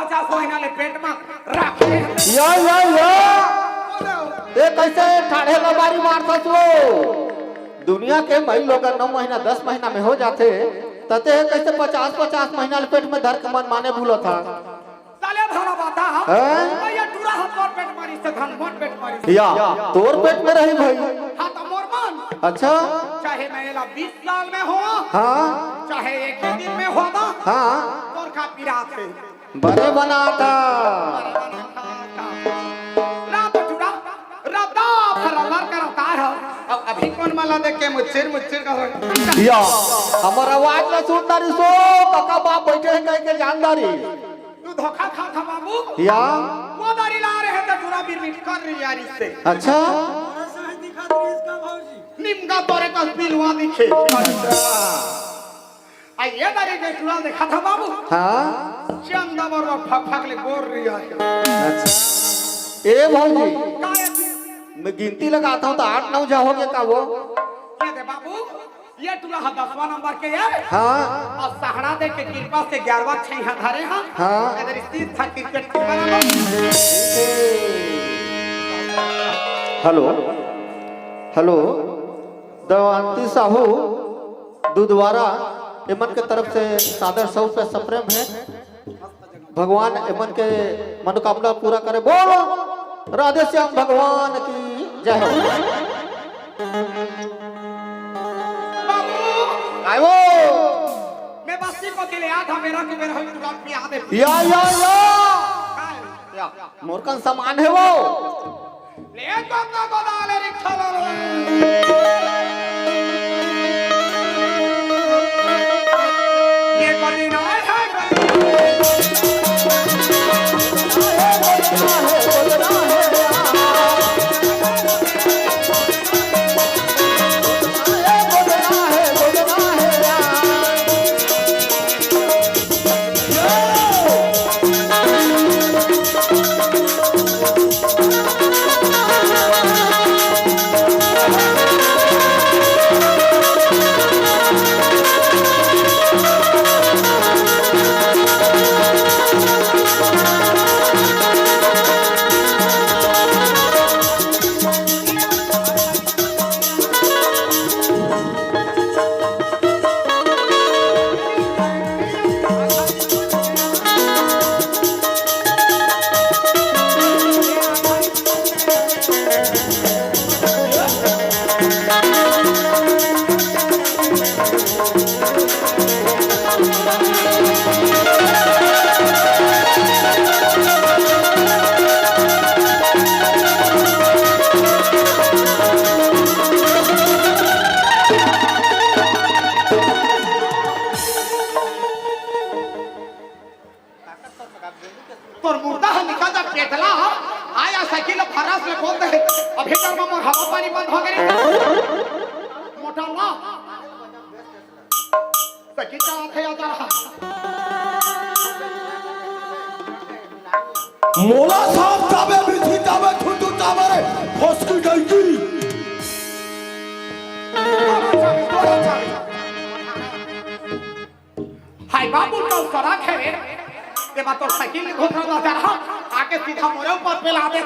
50 महीना ले पेट में रखे या ये कैसे ठाड़े लबारी मारता तू दुनिया के मई लोग 9 महीना 10 महीना में हो जाते तते कैसे 50 महीना पेट में धर के मन माने भूलो था साले भला बाता है ये टूरा हाथ और पेट मारी से धन मोट पेट मारी या तोर पेट में रही भाई हां तो मोर मन अच्छा चाहे मैं 20 साल में हो हां चाहे एक ही दिन में हो ना हां तोर का पीरा थे बड़े बनाता रात टूरा रात फरलर करता है अब अभी कौन माला देख के मुच्चिर का या हमारा आवाज में सुनदारी सो काका बाप बैठे हैं कहीं के जानदारी तू धोखा खा था बाबू या वो दारी ला रहे थे टूरा बीर मिट कर रही यार इससे अच्छा निम्गा तोरे का बिलवा दिखे आई ये दारी के टूरा देखा था बाबू हां चंदा बरवा फक ले बोल रही है अच्छा ए भाई मैं गिनती लगाता हूँ तो 8-9 जाओगे का वो ये दे बाबू ये टूरा 10वां नंबर के है हाँ और सहारा दे के कृपा से 11वां 6 धारे हां हाँ इधर स्थित था क्रिकेट की बना हेलो हेलो दवांती साहू दूधवारा एमन के तरफ से सादर सौ पे सप्रेम है भगवान एमन के मनोकामना पूरा करे बोलो राधे श्याम भगवान की जय हो आयो मैं बस्ती को के लिए आ था मेरा के मेरा टूरा पिया दे या मोरकन सामान है वो ले तो गोदाले रिक्शा लो ये गली ना है तोर मुर्दा है निकल जा पेटला आया साइकिल फरास ले बोल दे अभी कर में हवा पानी बंद हो गई मोटा ला साइकिल चला थे आ रहा मोला साहब जाबे बिथी जाबे ठुटू जाबे रे फसकी गई हाय बाबू तो सड़क है रे के बात तो साइकिल घोड़ा ला जा रहा आके सीधा मोरे ऊपर पे ला दे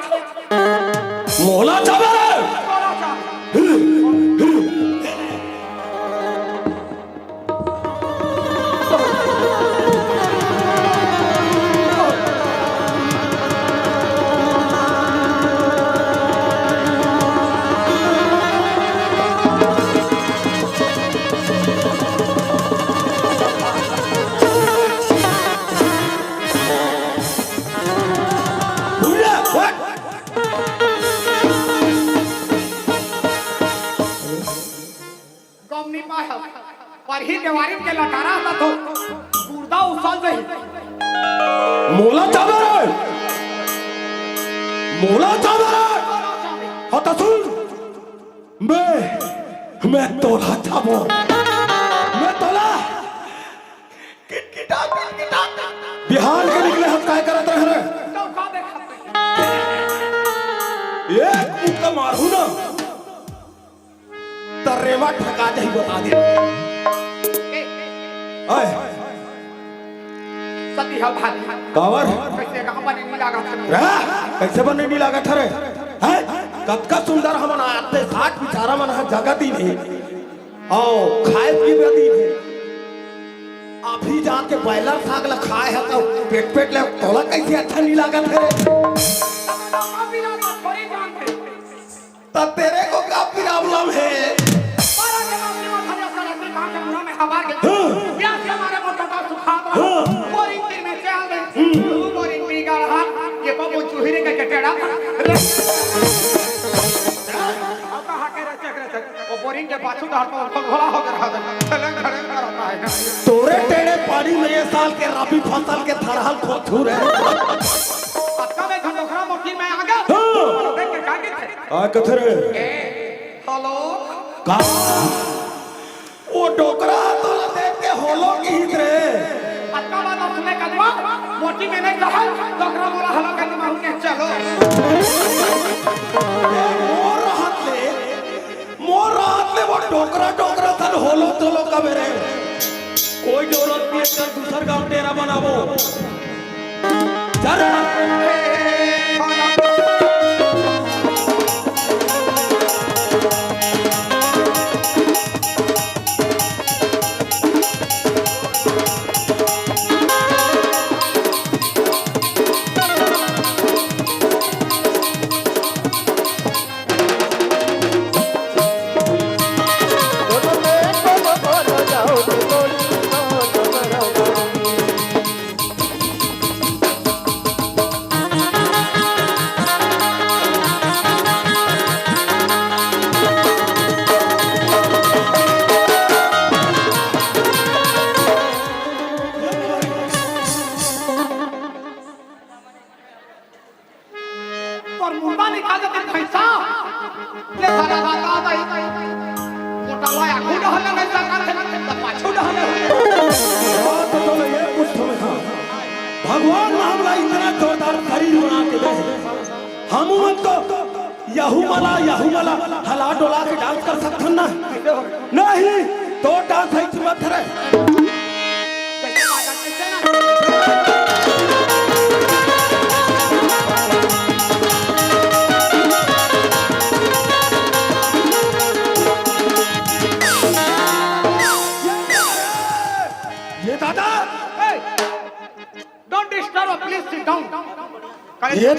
मोला जाबे रे पर ही देवारी के लटारा था तो गुर्दा उछल रही मोला जाबे रे मोला जाबे रे हता सुन मैं तोला जाबो मैं तोला किटकिटा बिहार के निकले हम काय करत रहे रे तो का देखा एक मुक्का मारू ना तरेवा ठका दे बता दे सती दिया भाई कावर कैसे कहां बने नहीं लगा था रे कैसे बने नहीं लागत रे हैं कतका सुंदर हमन आते 60 बिचारा मन है जगह दी नहीं आओ खाए पीबे दी नहीं अभी जाके बैलर साग ल खाए है तो पेट पेट ले तोला कैसे अच्छा नहीं लागत रे तब तेरे को क्या प्रॉब्लम है बोरिंग के पाछू घोड़ा हो गया तोरे टेढ़े पानी में ये साल के रबी फसल के थरहल खोथू रे में आ गया आ कथरे हेलो का वो डोकरा तो देख के होलो की रे अक्का बात सुने कदवा मोटी में नहीं रहा डोकरा बोला हलो कदवा के चलो मोर रात ले वो डोकरा डोकरा तन होलो चलो का मेरे कोई जरूरत नहीं है दूसर गांव डेरा बनावो चल भगवान मामला इतना जोरदार शरीर बना के दे हम तो यहूमला हला डोला के डांस कर सकते ना नहीं तो डांस है मत रे ये दादा प्लीज सिट डाउन ये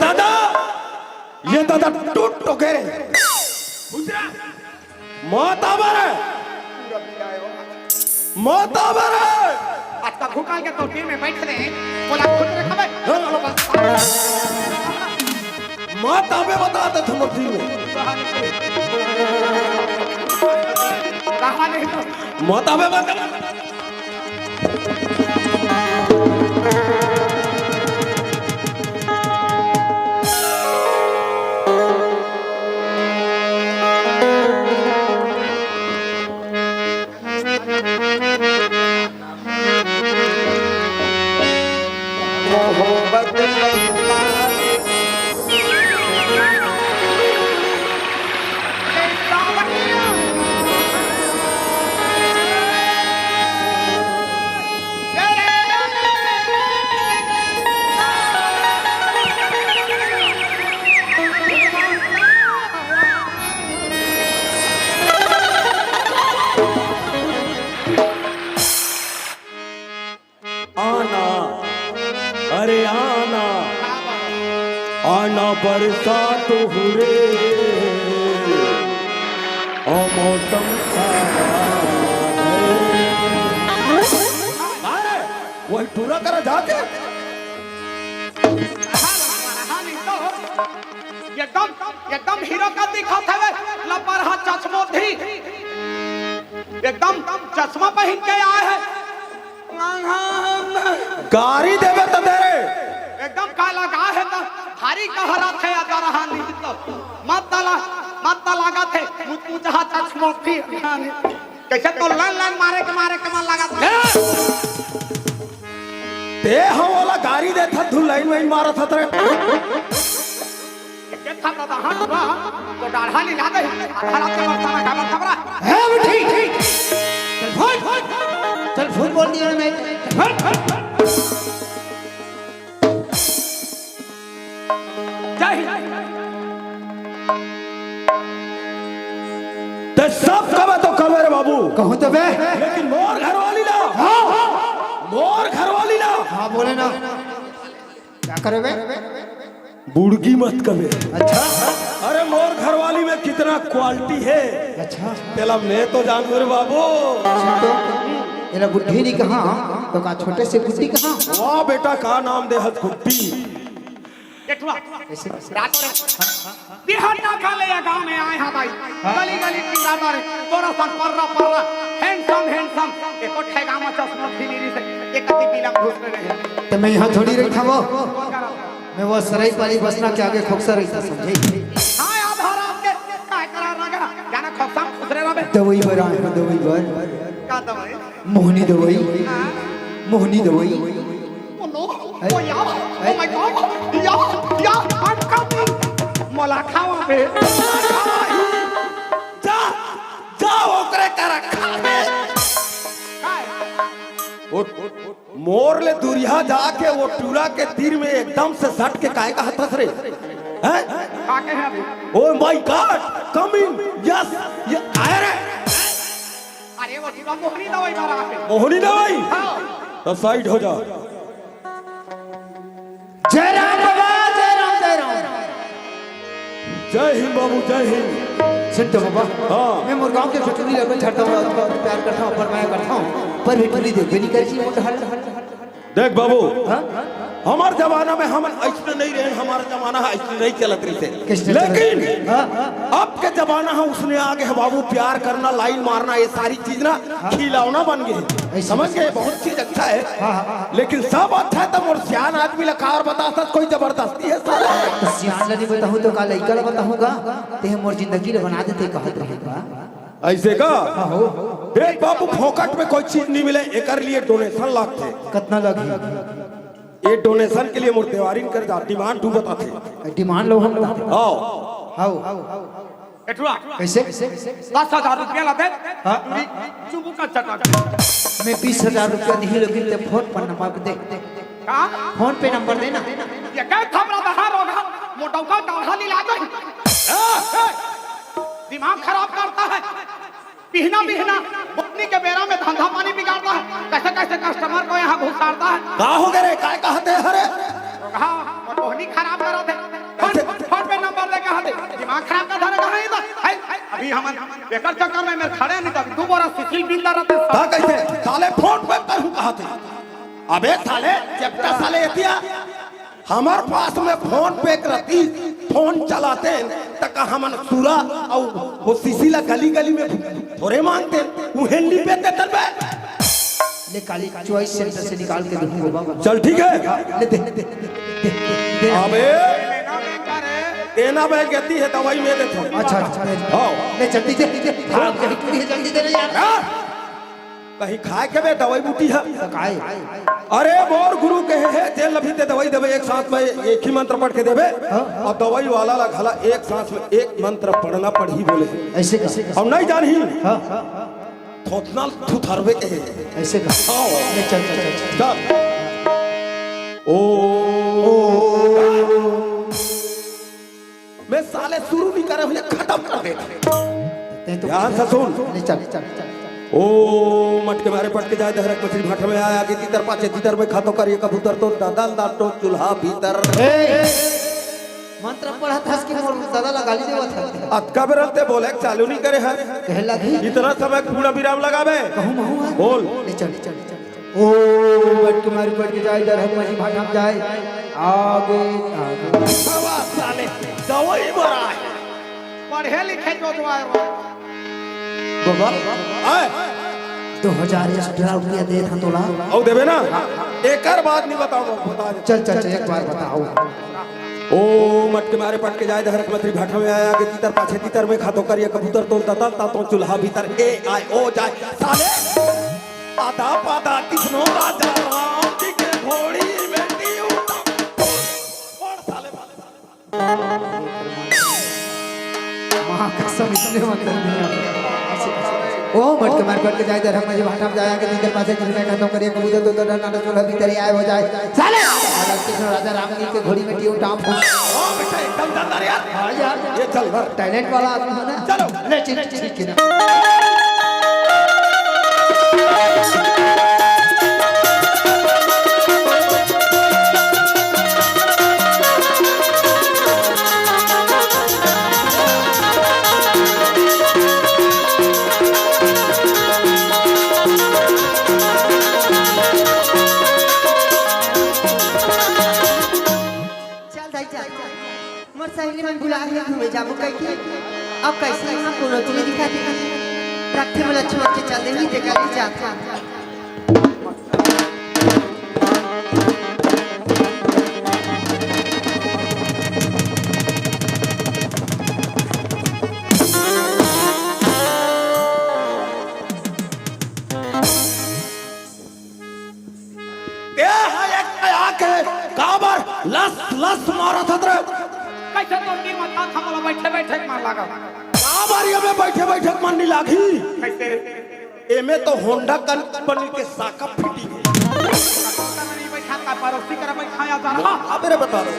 दादा टूट टोके मौत आवर आज का भूखा के तो टीम में बैठ रहे बोला खुद रे खबे मौत आवे बता दे तुम टीम में कहां नहीं मौत आवे बता आना बरसात हुए और मौसम वही पूरा करा जाके एकदम हीरो का दिखा था लपरहा चश्मो थी एकदम चश्मा पहन के आए है गाड़ी देवे तो तेरे एकदम काला गा है तो भारी कहरा थे अदरहानी तो मत लगा थे मुझहा चश्मो थी कैसे तो लाइन मारे के मन लगा था ते हम वाला गाड़ी दे था तू लाइन में मारा था तेरे था दादा हां तो डाढ़ा नहीं लागे हरा के मस्ताना काबर खबरा है वो ठीक चल फुट बोल दिया मैं जय हिंद। ते सब कबे तो कबे रे बाबू, कहूँ तो बे। लेकिन मोर घरवाली ना, मोर घरवाली ना। हाँ बोले ना, क्या करे बे? बुड़गी मत कबे। अच्छा अरे मोर घरवाली में कितना क्वालिटी है। अच्छा तेला मैं तो जानू रे बाबू। तो तेरा बुढ़ी नहीं कहा तो का छोटे से बुढ़ी कहा? वाह बेटा का नाम दे हथ गुड्डी। एठुआ रात रे बिहार ना खाले या गांव में आए हां भाई, गली गली कीड़ा मारे तोरा सन पर्रा हैंडसम एको ठेगा में चश्मा फिरी से एक कति पीला घुस रहे। तो मैं यहाँ थोड़ी रही था वो, मैं वो सराई पाली बसना के आगे खोकसा रही था, समझे? हां आधार आपके काय करार लगा जाना खोकसा घुस रहे रहे। दवाई बर आए हो, दवाई बर। का दवाई? मोहनी दवाई, मोहनी दवाई। ओ नो ओ यार ओ माय गॉड या I'm coming मोला खावा पे जा जा ओकरे करा खावे। मोर ले दुरिया जाके वो टूरा के तीर में एकदम से सट के काहे का हथस रे हैं? काके है अभी? Oh my God come in yes ये आया रे। अरे वो जीवा मोहनी दवाई मारा पे। मोहनी दवाई हां तो साइड हो जा। जय राम बाबा, जय राम, जय राम। जय हिंद बाबू, जय हिंद। सुन तो बाबा, हाँ। मैं मुर्गाओं के फटूरी लगन छाड़ता हूँ, प्यार करता हूँ, पर मैं करता हूँ, पर भिटूरी देखबे नहीं करती मोटा हल। देख बाबू, हाँ? हमार जमाना में हम ऐसे नहीं रहे, हमारा जमाना है ऐसे नहीं चलत रही थे। किसने लेकिन चलत? हाँ? अब के जमाना है उसने आगे है बाबू, प्यार करना, लाइन मारना, ये सारी चीज ना खिलौना बन गए। समझ गए? बहुत चीज अच्छा है, लेकिन सब अच्छा है। तब और सियान आदमी लखा और बता कोई जबरदस्ती है साला। तो सियान नहीं बताऊँ तो का लड़का बताऊँगा, ते मोर जिंदगी ले बना देते कहत रहेगा। ऐसे का एक बाबू फोकट में कोई चीज नहीं मिले, एकर लिए डोनेशन लागते। कितना लगी? ये डोनेशन के लिए मोर तैयारी कर जा, डिमांड तू बताते। डिमांड लो हम आओ आओ एठुआ कैसे? 10,000 रुपया लाते चुबू का चटा। मैं 20,000 रुपया नहीं, लेकिन ते फोन पर नंबर दे, का फोन पे नंबर देना। ये क्या खबरा बाहर होगा मोटा का डाढ़ा नीला दे। दिमाग खराब करता है, पीहना बुकनी के बेरा में धंधा पानी बिगाड़ता है। कैसे कैसे कस्टमर को यहाँ घुसाड़ता है। का हो गए रे, काय कहते हरे? हाँ और मोहनी खराब करा थे। फोन पे नंबर दे कहा दे, दिमाग खराब कर धरे कहा इधर। अभी हम बेकार चक्कर में मेरे खड़े नहीं था, दो बार सुशील बिल्ला रहते। का कहते साले फोन पे करूं कहते? अबे साले चेप्टा साले एतिया हमार पास में फोन पे करती, फोन चलाते तक हमन सूरा और वो सिसिला गली गली में थोड़े मांगते, वो हेंडी पे देते बे। ले काली चॉइस सेंटर से निकाल के दूंगा बाबा। चल ठीक है, ले दे। अबे देना बैग गति है, दवाई में देता हूं। अच्छा आओ ले जल्दी दे, हाँ जल्दी दे यार। कहीं खाए के बे दवाई बूटी है। काय अरे मोर गुरु कहे है जेल अभी ते दवाई देवे, एक साथ में एक ही मंत्र पढ़ के देवे, और दवाई वाला ला घला एक सांस में एक मंत्र पढ़ना पड़ी बोले। ऐसे कैसे? और नहीं जान ही हाँ थोतना थुथरवे के ऐसे का। आओ ले चल। चल। ओ मैं साले शुरू नहीं करे हुए खत्म कर दे। ध्यान से सुन। ले चल। ओ मटके मारे पटके जाए दहरक मछली भाटा में आया आगे तीतर पाछे तीतर में खातो करिए कबूतर तो दादा दाटो चूल्हा भीतर। मंत्र पढ़ा था कि मोर दादा ला गाली देवा था। अतका बेरते बोले चालू नहीं करे है, कहला कि इतना समय पूरा विराम लगावे। बोल। ले चल। ओ मटके मारे पटके जाए दहरक मछली भाटा में जाए आगे। साले दवाई बरा है, पढ़े लिखे जो आए बाबा आए 2000 एक्स्ट्रा रुपया दे था तोला। औ देबे ना, एक बात नहीं बताओ बता दे। चल एक बार बताओ। ओ मटके मारे पटके जाए दहरक मछली भाटा में आया आगे तीतर पाछे तीतर में खातो करिए कबूतर तो दादा तातो चूल्हा भीतर ए आए ओ जाए। साले आधा पादा किसनो राजा राम जी के घोड़ी बेटी उठा और साले महाकसम इसने मंत्र दिया। ओ मटके मार पट के जाए दर हम भाटा में जाया के दिन पासे जिसने खत्म करिए कबूतर तो डरना तो चोला भीतर आए हो जाए साले कृष्ण राजा राम जी के घोड़ी में टीऊ टाम ओ बेटा एकदम जानदार यार हां यार ये चल घर टैलेंट वाला आदमी है ना चलो ले ठीक ना सहेली मन बुला है घूमे जाबो कहीं अब कैसे यहाँ कोनो चीज दिखा दे रखे वाला छोड़ के चल देही देखा नहीं जाता ये है एक आके काबर लस लस मारा था रे कैसे तो की मत हमला बैठे बैठे मार लगा काबर ये में बैठे बैठे मन नहीं लागी कैसे एमे तो होंडा कंपनी के साका फिटी गई नहीं बैठा का परोसी कर बैठाया जा रहा अब मेरे बता दो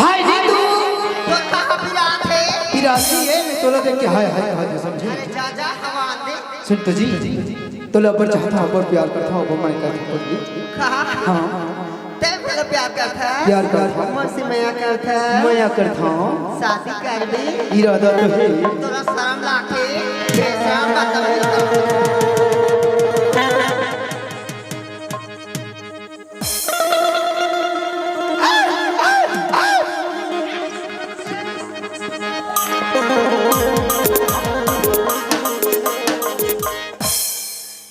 हाय जी तू तो कहां पिरात है पिरासी है मैं तोला देख के हाय हाय हाय समझे अरे जा जा हवा दे सुन तो जी तोला पर चाहता हूं पर प्यार करता हूं मैं करता हूं कहा हां ते वाला प्यार करता है प्यार करता हूं मुझसे मैं करता है मैं करता हूं शादी कर दे इरादा तो है तोरा शर्म लाके बेशरम बात है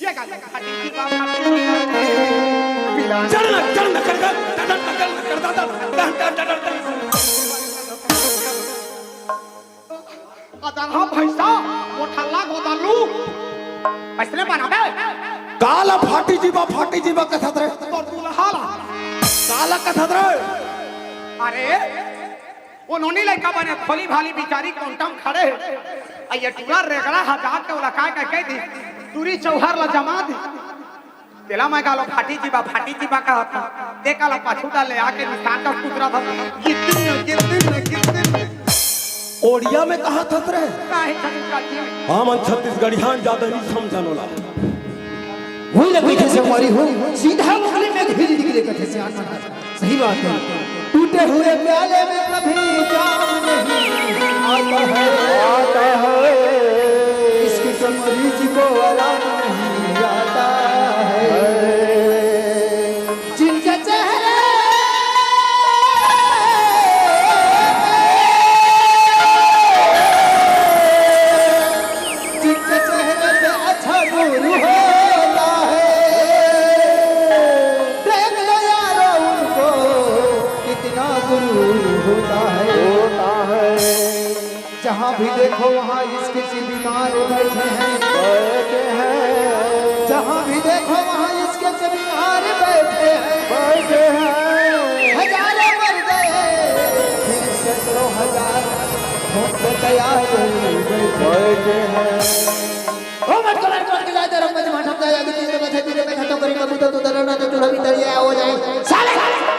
ये का खाटी की बात चलना चलना कर अदरहा भैंसा मोठल्ला गोदलू ऐसने बनाबे काला फाटी जीवा कथा रे तो दुल्हाला काला कथा रे अरे वो नोनी लड़का बने खोली भाली बिचारी काउंटम खड़े ये टूरा रेगड़ा हजार के ओला काय कह दी दूरी चौहर ला जमा दी तेला मैं गालो फाटी जीवा का था देखा ला पाछू डाले आके निशान का कुतरा था गिरदिन ओडिया में कहा था रे काहे छत्तीसगढ़ हमन छत्तीसगढ़ियान ज्यादा नहीं समझानोला वही ना पीछे से हमारी हो सीधा मुगली में घिरी निकले कथे से आना सही बात है टूटे हुए प्याले में कभी जाम नहीं आता है इसकी मरीज को आराम नहीं आता है जिनके चेहरे पे अच्छा नूर होता है देख लो यारो उनको कितना गुरूर होता है जहाँ भी देखो वहाँ इसके बीमार बैठे हैं जहाँ भी देखो वहाँ इसके बीमार बैठे हैं हजारों मर गए फिर सैकड़ों हजार होते तैयार बैठे हैं ओ मत कलर कोट के जाते रंग में माथा जाया कि तीन में खत्म करेंगे कबूतर तो डरना तो चूल्हा भी तड़िया हो जाए साले